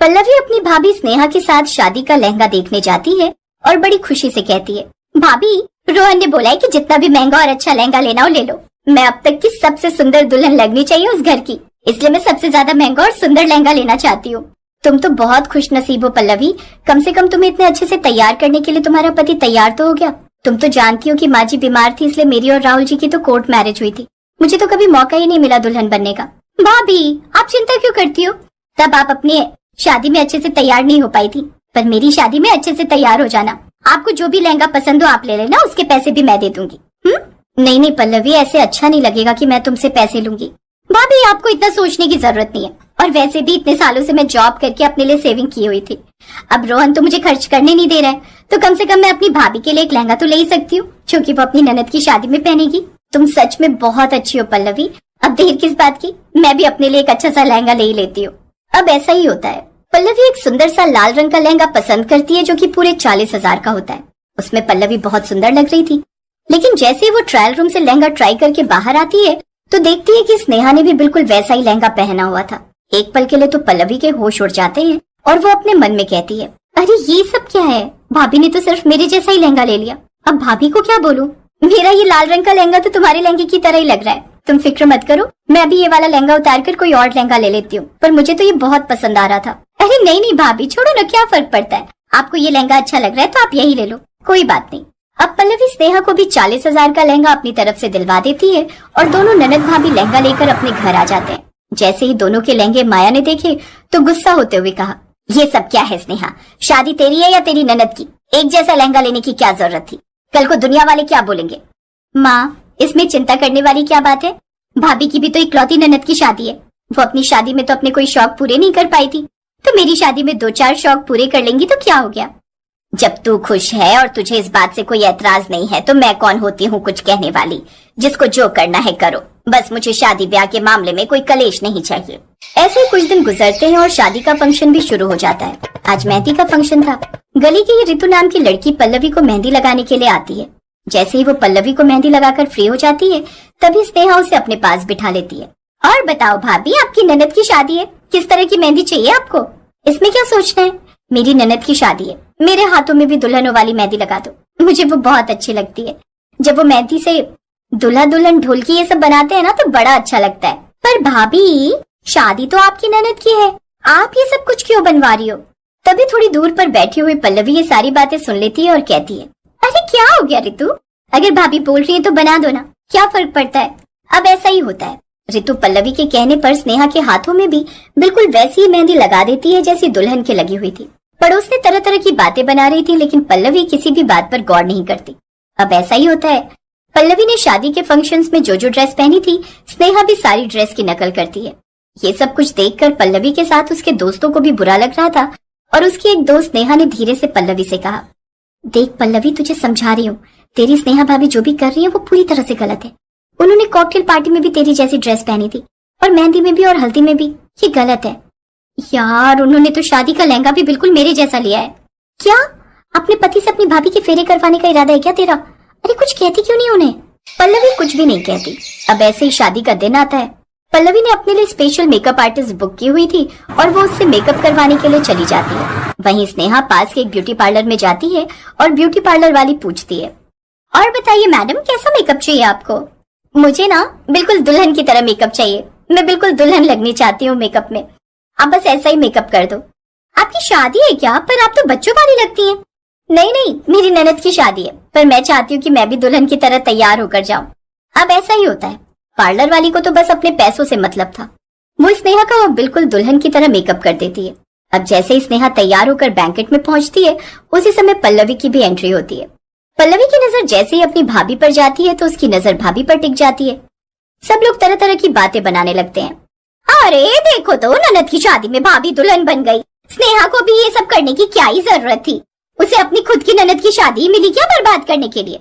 पल्लवी अपनी भाभी स्नेहा के साथ शादी का लहंगा देखने जाती है और बड़ी खुशी से कहती है, भाभी रोहन ने बोला है कि जितना भी महंगा और अच्छा लहंगा लेना हो ले लो। मैं अब तक की सबसे सुंदर दुल्हन लगनी चाहिए उस घर की, इसलिए मैं सबसे ज्यादा महंगा और सुंदर लहंगा लेना चाहती हूँ। तुम तो बहुत खुश नसीब हो पल्लवी, कम से कम तुम्हें इतने अच्छे से तैयार करने के लिए तुम्हारा पति तैयार तो हो गया। तुम तो जानती हो कि माँ जी बीमार थी, इसलिए मेरी और राहुल जी की तो कोर्ट मैरिज हुई थी। मुझे तो कभी मौका ही नहीं मिला दुल्हन बनने का। भाभी आप चिंता क्यों करती हो, तब आप अपनी शादी में अच्छे से तैयार नहीं हो पाई थी, पर मेरी शादी में अच्छे से तैयार हो जाना। आपको जो भी लहंगा पसंद हो आप ले लेना, उसके पैसे भी मैं दे दूंगी। नहीं पल्लवी, ऐसे अच्छा नहीं लगेगा कि मैं तुमसे पैसे लूंगी। भाभी आपको इतना सोचने की जरूरत नहीं है, और वैसे भी इतने सालों से मैं जॉब करके अपने लिए सेविंग की हुई थी। अब रोहन तो मुझे खर्च करने नहीं दे रहा है, तो कम से कम मैं अपनी भाभी के लिए एक लहंगा तो ले ही सकती हूँ, जो कि वो अपनी ननद की शादी में पहनेगी। तुम सच में बहुत अच्छी हो पल्लवी, अब देर किस बात की, मैं भी अपने लिए एक अच्छा सा लहंगा ले ही लेती हूँ। अब ऐसा ही होता है। पल्लवी एक सुंदर सा लाल रंग का लहंगा पसंद करती है, जो कि पूरे 40,000 का होता है। उसमें पल्लवी बहुत सुंदर लग रही थी, लेकिन जैसे ही वो ट्रायल रूम से लहंगा ट्राई करके बाहर आती है तो देखती है कि स्नेहा ने भी बिल्कुल वैसा ही लहंगा पहना हुआ था। एक पल के लिए तो पल्लवी के होश उड़ जाते हैं और वो अपने मन में कहती है, अरे ये सब क्या है, भाभी ने तो सिर्फ मेरे जैसा ही लहंगा ले लिया। अब भाभी को क्या बोलूं, मेरा ये लाल रंग का लहंगा तो तुम्हारे लहंगे की तरह ही लग रहा है। तुम फिक्र मत करो, मैं अभी ये वाला लहंगा उतार कर कोई और लहंगा ले लेती हूँ, पर मुझे तो ये बहुत पसंद आ रहा था। अरे नहीं भाभी छोड़ो ना, क्या फर्क पड़ता है, आपको ये लहंगा अच्छा लग रहा है तो आप यही ले लो, कोई बात नहीं। अब पल्लवी स्नेहा को भी 40,000 का लहंगा अपनी तरफ से दिलवा देती है और दोनों ननद भाभी लहंगा लेकर अपने घर आ जाते हैं। जैसे ही दोनों के लहंगे माया ने देखे तो गुस्सा होते हुए कहा, ये सब क्या है स्नेहा, शादी तेरी है या तेरी ननद की? एक जैसा लहंगा लेने की क्या जरूरत थी, कल को दुनिया वाले क्या बोलेंगे? माँ इसमें चिंता करने वाली क्या बात है, भाभी की भी तो इकलौती ननद की शादी है। वो अपनी शादी में तो अपने कोई शौक पूरे नहीं कर पाई थी, तो मेरी शादी में 2-4 शौक पूरे कर लेंगी तो क्या हो गया। जब तू खुश है और तुझे इस बात से कोई एतराज नहीं है तो मैं कौन होती हूँ कुछ कहने वाली। जिसको जो करना है करो, बस मुझे शादी ब्याह के मामले में कोई कलेश नहीं चाहिए। ऐसे ही कुछ दिन गुजरते हैं और शादी का फंक्शन भी शुरू हो जाता है। आज मेहंदी का फंक्शन था। गली की ऋतु नाम की लड़की पल्लवी को मेहंदी लगाने के लिए आती है। जैसे ही वो पल्लवी को मेहंदी लगाकर फ्री हो जाती है तभी स्नेहा उसे अपने पास बिठा लेती है। और बताओ भाभी, आपकी ननद की शादी है, किस तरह की मेहंदी चाहिए आपको? इसमें क्या सोचना है, मेरी ननद की शादी है, मेरे हाथों में भी दुल्हनों वाली मेहंदी लगा दो। मुझे वो बहुत अच्छी लगती है। जब वो मेहंदी से दूल्हा दुल्हन ढोलकी ये सब बनाते हैं ना तो बड़ा अच्छा लगता है। पर भाभी शादी तो आपकी ननद की है, आप ये सब कुछ क्यों बनवा रही हो? तभी थोड़ी दूर पर बैठी हुई पल्लवी ये सारी बातें सुन लेती है और कहती है, अरे क्या हो गया ऋतु, अगर भाभी बोल रही है तो बना दो ना, क्या फर्क पड़ता है। अब ऐसा ही होता है। ऋतु पल्लवी के कहने पर स्नेहा के हाथों में भी बिल्कुल वैसी ही मेहंदी लगा देती है जैसी दुल्हन के लगी हुई थी। पड़ोस ने तरह तरह की बातें बना रही थी, लेकिन पल्लवी किसी भी बात पर गौर नहीं करती। अब ऐसा ही होता है। पल्लवी ने शादी के फंक्शंस में जो जो ड्रेस पहनी थी, स्नेहा भी सारी ड्रेस की नकल करती है। ये सब कुछ देखकर पल्लवी के साथ उसके दोस्तों को भी बुरा लग रहा था और उसकी एक दोस्त स्नेहा ने धीरे से पल्लवी से कहा, देख पल्लवी तुझे समझा रही हूँ, तेरी स्नेहा भाभी जो भी कर रही है वो पूरी तरह से गलत है। उन्होंने कॉकटेल पार्टी में भी तेरी जैसी ड्रेस पहनी थी और मेहंदी में भी और हल्दी में भी, ये गलत है। यार उन्होंने तो शादी का लहंगा भी बिल्कुल मेरे जैसा लिया है। क्या अपने पति से अपनी भाभी के फेरे करवाने का इरादा है क्या तेरा? अरे कुछ कहती क्यों नहीं उन्हें? पल्लवी कुछ भी नहीं कहती। अब ऐसे ही शादी का दिन आता है। पल्लवी ने अपने लिए स्पेशल मेकअप आर्टिस्ट बुक की हुई थी और वो उससे मेकअप करवाने के लिए चली जाती है। वहीं स्नेहा पास के एक ब्यूटी पार्लर में जाती है और ब्यूटी पार्लर वाली पूछती है, और बताइए मैडम कैसा मेकअप चाहिए आपको? मुझे ना बिल्कुल दुल्हन की तरह मेकअप चाहिए, मैं बिल्कुल दुल्हन लगनी चाहती हूँ मेकअप में, आप बस ऐसा ही मेकअप कर दो। आपकी शादी है क्या? पर आप तो बच्चों वाली लगती हैं। नहीं मेरी ननद की शादी है, पर मैं चाहती हूँ कि मैं भी दुल्हन की तरह तैयार होकर जाऊँ। अब ऐसा ही होता है। पार्लर वाली को तो बस अपने पैसों से मतलब था। वो स्नेहा का वो बिल्कुल दुल्हन की तरह मेकअप कर देती है। अब जैसे ही स्नेहा तैयार होकर बैंकेट में पहुंचती है उसी समय पल्लवी की भी एंट्री होती है। पल्लवी की नजर जैसे ही अपनी भाभी पर जाती है तो उसकी नजर भाभी पर टिक जाती है। सब लोग तरह तरह की बातें बनाने लगते हैं। अरे देखो तो ननद की शादी में भाभी दुल्हन बन गई, स्नेहा को भी ये सब करने की क्या ही जरूरत थी? उसे अपनी खुद की ननद की शादी मिली क्या बर्बाद करने के लिए?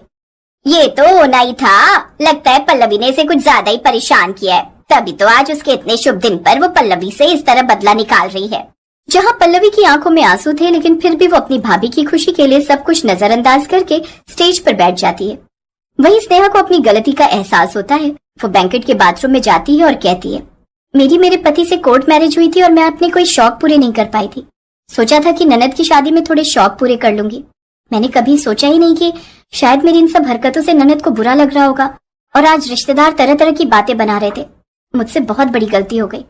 ये तो होना ही था। लगता है पल्लवी ने इसे कुछ ज्यादा ही परेशान किया है, तभी तो आज उसके इतने शुभ दिन पर वो पल्लवी से इस तरह बदला निकाल रही है। जहाँ पल्लवी की आंखों में आंसू थे, लेकिन फिर भी वो अपनी भाभी की खुशी के लिए सब कुछ नजरअंदाज करके स्टेज पर बैठ जाती है। वहीं स्नेहा को अपनी गलती का एहसास होता है। वो बैंकेट के बाथरूम में जाती है और कहती है, मेरे पति से कोर्ट मैरिज हुई थी और मैं अपने कोई शौक पूरे नहीं कर पाई थी। सोचा था कि ननद की शादी में थोड़े शौक पूरे कर लूंगी। मैंने कभी सोचा ही नहीं कि शायद मेरी इन सब हरकतों से ननद को बुरा लग रहा होगा और आज रिश्तेदार तरह तरह की बातें बना रहे थे। मुझसे बहुत बड़ी गलती हो गई।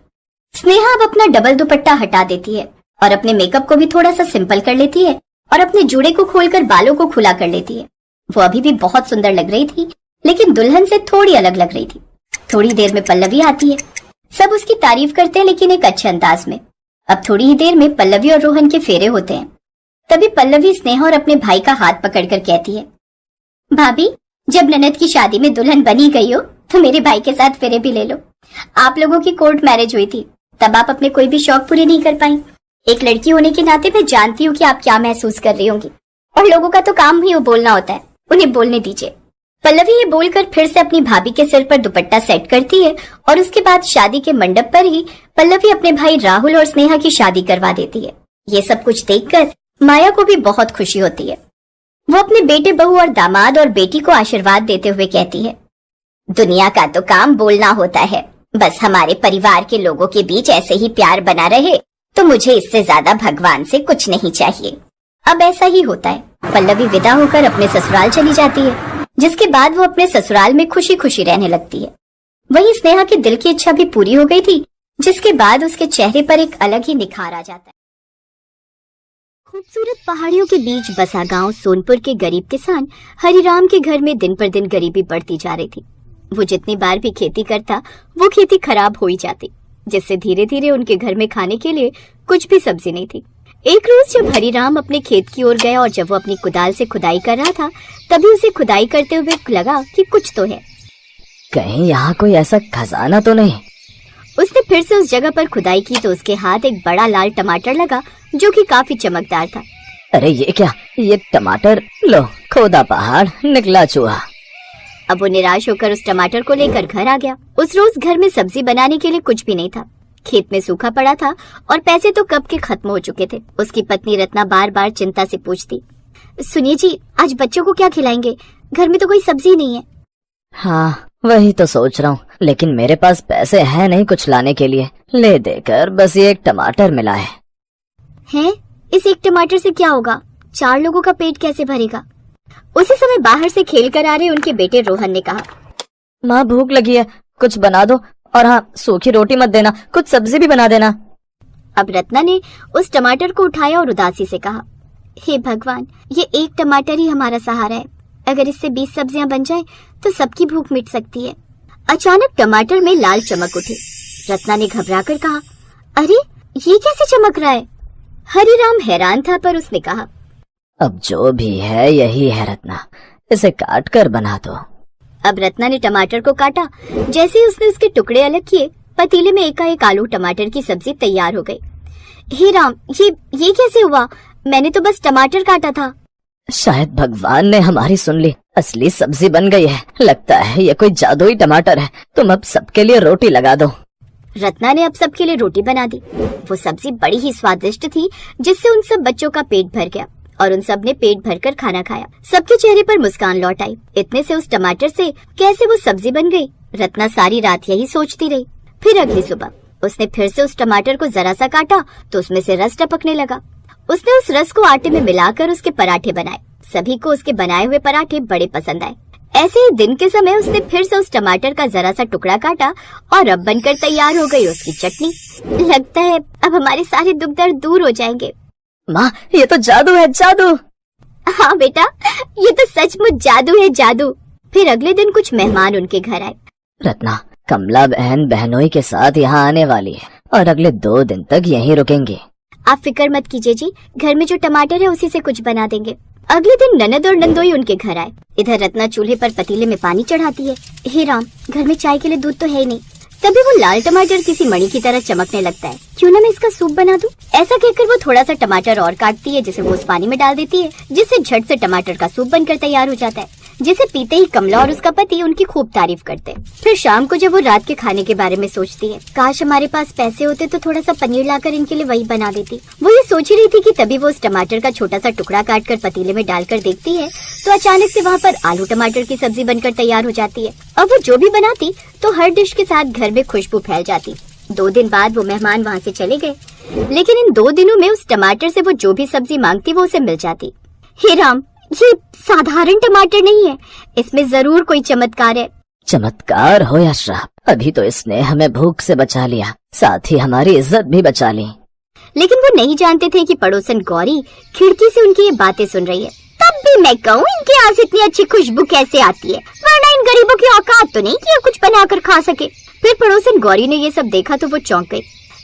स्नेहा अब अपना डबल दुपट्टा हटा देती है और अपने मेकअप को भी थोड़ा सा सिंपल कर लेती है और अपने जूड़े को खोलकर बालों को खुला कर लेती है। वो अभी भी बहुत सुंदर लग रही थी, लेकिन दुल्हन से थोड़ी अलग लग रही थी। थोड़ी देर में पल्लवी आती है। सब उसकी तारीफ करते हैं, लेकिन एक अच्छे अंदाज में। अब थोड़ी ही देर में पल्लवी और रोहन के फेरे होते हैं। तभी पल्लवी स्नेहा और अपने भाई का हाथ पकड़कर कहती है, भाभी, जब ननद की शादी में दुल्हन बनी गई हो तो मेरे भाई के साथ फेरे भी ले लो। आप लोगों की कोर्ट मैरिज हुई थी, तब आप अपने कोई भी शौक पूरे नहीं कर पाई। एक लड़की होने के नाते मैं जानती हूँ कि आप क्या महसूस कर रही होंगी, और लोगों का तो काम ही वो बोलना होता है, उन्हें बोलने दीजिए। पल्लवी ये बोलकर फिर से अपनी भाभी के सिर पर दुपट्टा सेट करती है और उसके बाद शादी के मंडप पर ही पल्लवी अपने भाई राहुल और स्नेहा की शादी करवा देती है। ये सब कुछ देखकर माया को भी बहुत खुशी होती है। वो अपने बेटे, बहू और दामाद और बेटी को आशीर्वाद देते हुए कहती है, दुनिया का तो काम बोलना होता है, बस हमारे परिवार के लोगों के बीच ऐसे ही प्यार बना रहे तो मुझे इससे ज्यादा भगवान से कुछ नहीं चाहिए। अब ऐसा ही होता है। पल्लवी विदा होकर अपने ससुराल चली जाती है, जिसके बाद वो अपने ससुराल में खुशी खुशी रहने लगती है। वहीं स्नेहा के दिल की इच्छा भी पूरी हो गई थी, जिसके बाद उसके चेहरे पर एक अलग ही निखार आ जाता है। खूबसूरत पहाड़ियों के बीच बसा गांव सोनपुर के गरीब किसान हरिराम के घर में दिन पर दिन गरीबी बढ़ती जा रही थी। वो जितनी बार भी खेती करता, वो खेती खराब हो ही जाती, जिससे धीरे धीरे उनके घर में खाने के लिए कुछ भी सब्जी नहीं थी। एक रोज जब हरिराम अपने खेत की ओर गया और जब वो अपनी कुदाल से खुदाई कर रहा था, तभी उसे खुदाई करते हुए लगा कि कुछ तो है। कहीं यहाँ कोई ऐसा खजाना तो नहीं। उसने फिर से उस जगह पर खुदाई की तो उसके हाथ एक बड़ा लाल टमाटर लगा, जो कि काफी चमकदार था। अरे ये क्या, ये टमाटर? लो, खोदा पहाड़ निकला चूहा। अब वो निराश होकर उस टमाटर को लेकर घर आ गया। उस रोज घर में सब्जी बनाने के लिए कुछ भी नहीं था। खेत में सूखा पड़ा था और पैसे तो कब के खत्म हो चुके थे। उसकी पत्नी रत्ना बार बार चिंता से पूछती, सुनिए जी, आज बच्चों को क्या खिलाएंगे? घर में तो कोई सब्जी नहीं है। हाँ, वही तो सोच रहा हूँ, लेकिन मेरे पास पैसे हैं नहीं कुछ लाने के लिए। ले देकर बस ये एक टमाटर मिला है। हैं? इस एक टमाटर से क्या होगा? 4 लोगों का पेट कैसे भरेगा? उसी समय बाहर से खेल कर आ रहे उनके बेटे रोहन ने कहा, माँ भूख लगी है, कुछ बना दो, और हाँ, सूखी रोटी मत देना, कुछ सब्जी भी बना देना। अब रत्ना ने उस टमाटर को उठाया और उदासी से कहा, हे भगवान, ये एक टमाटर ही हमारा सहारा है। अगर इससे 20 सब्जियां बन जाए तो सबकी भूख मिट सकती है। अचानक टमाटर में लाल चमक उठी। रत्ना ने घबराकर कहा, अरे ये कैसे चमक रहा है? हरिराम हैरान था, पर उसने कहा, अब जो भी है यही है रत्ना, इसे काट कर बना दो। अब रत्ना ने टमाटर को काटा। जैसे ही उसने उसके टुकड़े अलग किए, पतीले में एकाएक आलू टमाटर की सब्जी तैयार हो गई। हे राम, ये कैसे हुआ? मैंने तो बस टमाटर काटा था। शायद भगवान ने हमारी सुन ली, असली सब्जी बन गई है। लगता है ये कोई जादुई टमाटर है। तुम अब सबके लिए रोटी लगा दो। रत्ना ने अब सबके लिए रोटी बना दी। वो सब्जी बड़ी ही स्वादिष्ट थी, जिससे उन सब बच्चों का पेट भर गया और उन सब ने पेट भरकर खाना खाया। सबके चेहरे पर मुस्कान लौट आई। इतने से उस टमाटर से कैसे वो सब्जी बन गई? रत्ना सारी रात यही सोचती रही। फिर अगली सुबह उसने फिर से उस टमाटर को जरा सा काटा तो उसमें से रस टपकने लगा। उसने उस रस को आटे में मिलाकर उसके पराठे बनाए। सभी को उसके बनाए हुए पराठे बड़े पसंद आए। ऐसे ही दिन के समय उसने फिर से उस टमाटर का जरा सा टुकड़ा काटा और अब बनकर तैयार हो गई उसकी चटनी। लगता है अब हमारे सारे दुख दर्द दूर हो जाएंगे। माँ, ये तो जादू है, जादू। हाँ बेटा, ये तो सचमुच जादू है, जादू। फिर अगले दिन कुछ मेहमान उनके घर आए। रत्ना, कमला बहन बहनोई के साथ यहाँ आने वाली है और अगले 2 दिन तक यहीं रुकेंगे। आप फिक्र मत कीजिए जी, घर में जो टमाटर है उसी से कुछ बना देंगे। अगले दिन ननद और नंदोई उनके घर आए। इधर रत्ना चूल्हे पर पतीले में पानी चढ़ाती है। हे राम, घर में चाय के लिए दूध तो है ही नहीं। तभी वो लाल टमाटर किसी मणि की तरह चमकने लगता है। क्यों ना मैं इसका सूप बना दूं? ऐसा कहकर वो थोड़ा सा टमाटर और काटती है, जिसे वो उस पानी में डाल देती है, जिससे झट से टमाटर का सूप बनकर तैयार हो जाता है, जिसे पीते ही कमला और उसका पति उनकी खूब तारीफ करते हैं। फिर शाम को जब वो रात के खाने के बारे में सोचती है, काश हमारे पास पैसे होते तो थोड़ा सा पनीर लाकर इनके लिए वही बना देती। वो ये सोच ही रही थी कि तभी वो उस टमाटर का छोटा सा टुकड़ा काटकर पतीले में डालकर देखती है तो अचानक से वहाँ पर आलू टमाटर की सब्जी बनकर तैयार हो जाती है। अब वो जो भी बनाती तो हर डिश के साथ घर में खुशबू फैल जाती। 2 दिन बाद वो मेहमान वहाँ से चले गए, लेकिन इन 2 दिनों में उस टमाटर से वो जो भी सब्जी मांगती वो उसे मिल जाती। हे राम, ये साधारण टमाटर नहीं है, इसमें जरूर कोई चमत्कार है। चमत्कार हो या श्राप, अभी तो इसने हमें भूख से बचा लिया, साथ ही हमारी इज्जत भी बचा ली। लेकिन वो नहीं जानते थे कि पड़ोसन गौरी खिड़की से उनकी ये बातें सुन रही है। तब भी मैं कहूँ, इनके यहाँ से इतनी अच्छी खुशबू कैसे आती है, वरना इन गरीबों की औकात तो नहीं कि ये कुछ बनाकर खा सके। फिर पड़ोसन गौरी ने ये सब देखा तो वो चौंक गई।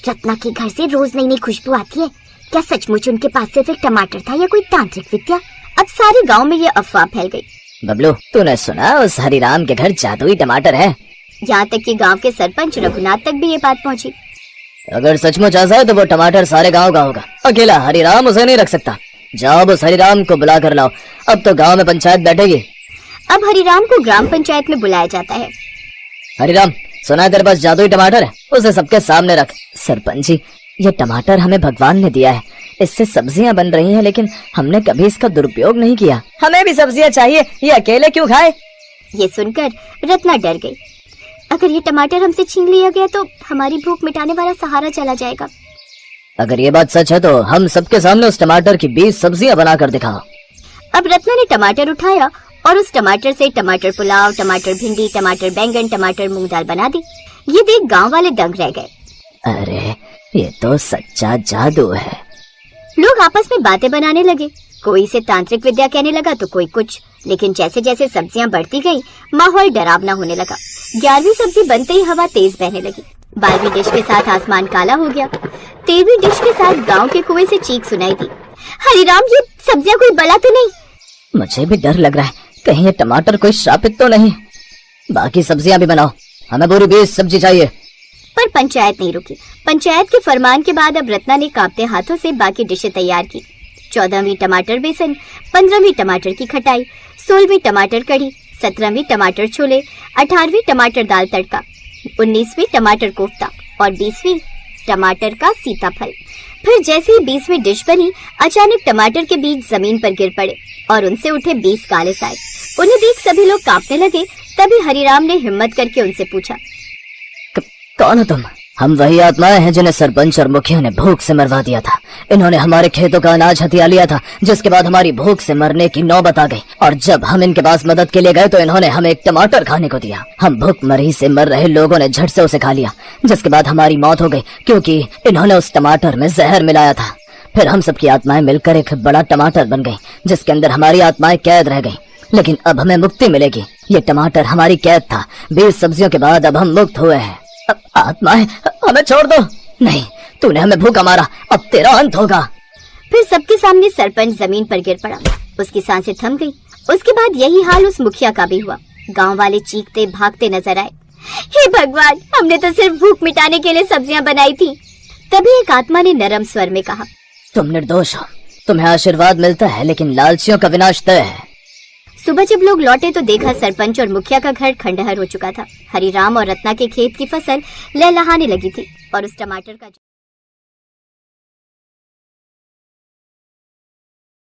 रत्ना के घर से रोज नई नई खुशबू आती है, क्या सचमुच उनके पास सिर्फ एक टमाटर था या कोई तांत्रिक विद्या? अब सारे गाँव में ये अफवाह फैल गई। बबलू, तूने सुना उस हरिराम के घर जादुई टमाटर है? यहाँ तक कि गांव के सरपंच रघुनाथ तक भी ये बात पहुँची। अगर सचमुच ऐसा है तो वो टमाटर सारे गांव का होगा, अकेला हरिराम उसे नहीं रख सकता। जाओ उस हरिराम को बुला कर लाओ, अब तो गांव में पंचायत बैठेगी। अब हरिराम को ग्राम पंचायत में बुलाया जाता है। हरिराम, सुना है तेरे पास जादुई टमाटर है, उसे सबके सामने रख। सरपंच जी, ये टमाटर हमें भगवान ने दिया है, इससे सब्जियां बन रही हैं, लेकिन हमने कभी इसका दुरुपयोग नहीं किया। हमें भी सब्जियां चाहिए, ये अकेले क्यों खाए? ये सुनकर रत्ना डर गई। अगर ये टमाटर हमसे छीन लिया गया तो हमारी भूख मिटाने वाला सहारा चला जाएगा। अगर ये बात सच है तो हम सबके सामने उस टमाटर की 20 सब्जियां बनाकर दिखाओ। अब रत्ना ने टमाटर उठाया और उस टमाटर से टमाटर पुलाव, टमाटर भिंडी, टमाटर बैंगन, टमाटर मूंग दाल बना दी। ये देख गांव वाले दंग रह गए। अरे ये तो सच्चा जादू है। लोग आपस में बातें बनाने लगे, कोई इसे तांत्रिक विद्या कहने लगा तो कोई कुछ। लेकिन जैसे जैसे सब्जियां बढ़ती गई, माहौल डरावना होने लगा। 11वीं सब्जी बनते ही हवा तेज बहने लगी। 12वीं डिश के साथ आसमान काला हो गया। 13वीं डिश के साथ गांव के कुएं से चीख सुनाई दी। हरिराम, ये सब्जियां कोई बला तो नहीं? मुझे भी डर लग रहा है, कहीं ये टमाटर कोई श्रापित तो नहीं। बाकी सब्जियां भी बनाओ, हमें पूरी 20 सब्जी चाहिए। पर पंचायत नहीं रुकी। पंचायत के फरमान के बाद अब रत्ना ने कांपते हाथों से बाकी डिशें तैयार की। 14वीं टमाटर बेसन, 15वीं टमाटर की खटाई, 16वीं टमाटर कढ़ी, 17वीं टमाटर छोले, 18वीं टमाटर दाल तड़का, 19वीं टमाटर कोफ्ता और 20वीं टमाटर का सीताफल। फिर जैसे ही 20वीं डिश बनी, अचानक टमाटर के बीज जमीन पर गिर पड़े और उनसे उठे 20 काले साए। उन्हें देख सभी लोग कांपने लगे। तभी हरिराम ने हिम्मत करके उनसे पूछा, कौन हो तुम? हम वही आत्माएं हैं जिन्हें सरपंच और मुखिया ने भूख से मरवा दिया था। इन्होंने हमारे खेतों का अनाज हथिया लिया था, जिसके बाद हमारी भूख से मरने की नौबत आ गई। और जब हम इनके पास मदद के लिए गए तो इन्होंने हमें एक टमाटर खाने को दिया। हम भूखमरी से मर रहे लोगों ने झट से उसे खा लिया, जिसके बाद हमारी मौत हो गई, क्योंकि इन्होंने उस टमाटर में जहर मिलाया था। फिर हम सबकी आत्माएं मिलकर एक बड़ा टमाटर बन गई, जिसके अंदर हमारी आत्माएं कैद रह गई। लेकिन अब हमें मुक्ति मिलेगी। ये टमाटर हमारी कैद था। 20 सब्जियों के बाद अब हम मुक्त हुए हैं। आत्माएं, हमें छोड़ दो। नहीं, तूने हमें भूखा मारा, अब तेरा अंत होगा। फिर सबके सामने सरपंच जमीन पर गिर पड़ा। उसकी सांसें थम गई। उसके बाद यही हाल उस मुखिया का भी हुआ। गांव वाले चीखते भागते नजर आए। हे भगवान, हमने तो सिर्फ भूख मिटाने के लिए सब्जियां बनाई थी। तभी एक आत्मा ने नरम स्वर में कहा, तुम निर्दोष हो, तुम्हें आशीर्वाद मिलता है, लेकिन लालचियों का विनाश तय है। सुबह जब लोग लौटे तो देखा सरपंच और मुखिया का घर खंडहर हो चुका था। हरिराम और रत्ना के खेत की फसल लहलहाने लगी थी और उस टमाटर का